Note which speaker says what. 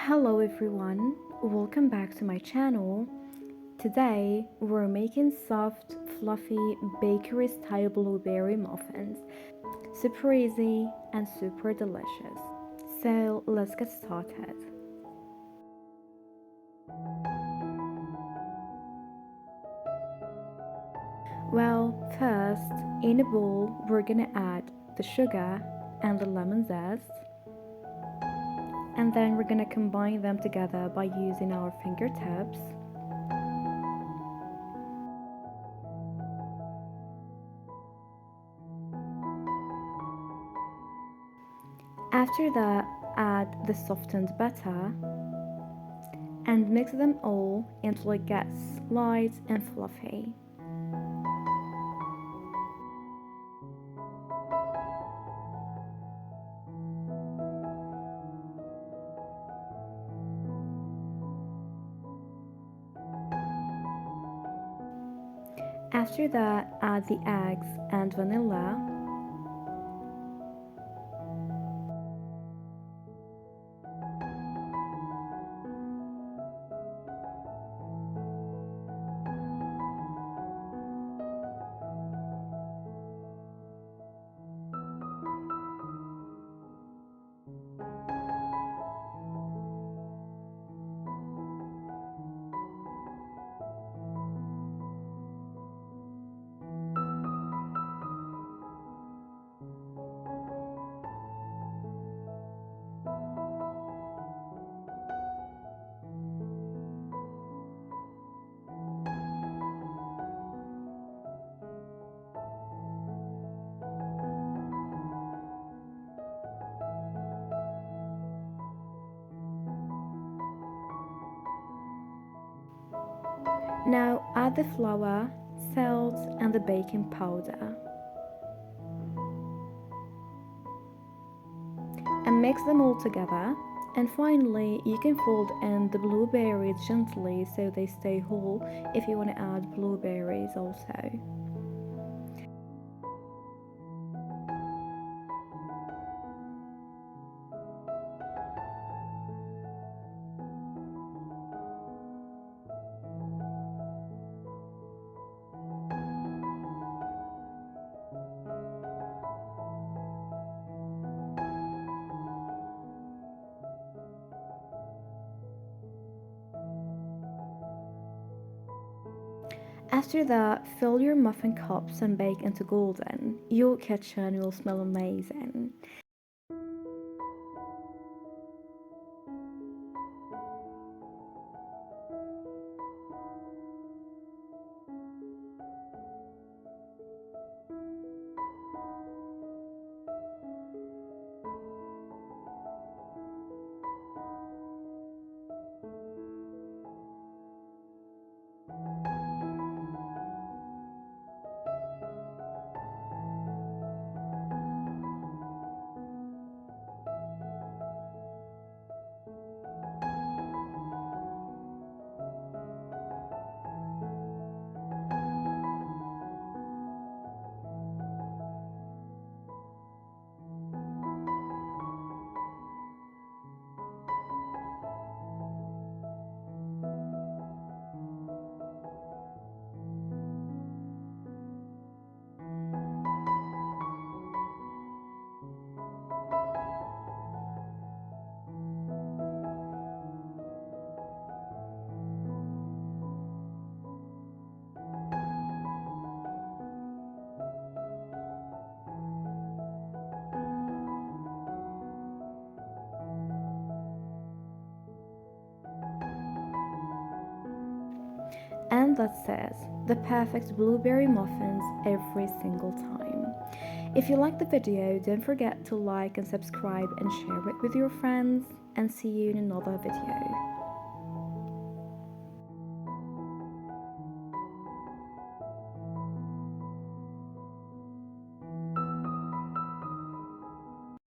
Speaker 1: Hello everyone, welcome back to my channel. Today we're making soft, fluffy bakery style blueberry muffins. Super easy and super delicious. So let's get started. Well, first in a bowl we're gonna add the sugar and the lemon zest, and then we're gonna combine them together by using our fingertips. After that, add the softened batter and mix them all until it gets light and fluffy. After that, add the eggs and vanilla. Now add the flour, salt and the baking powder. And mix them all together. And finally, you can fold in the blueberries gently so they stay whole if you want to add blueberries also. After that, fill your muffin cups and bake into golden. Your kitchen will smell amazing. And that says the perfect blueberry muffins every single time. If you liked the video, don't forget to like and subscribe and share it with your friends, and see you in another video.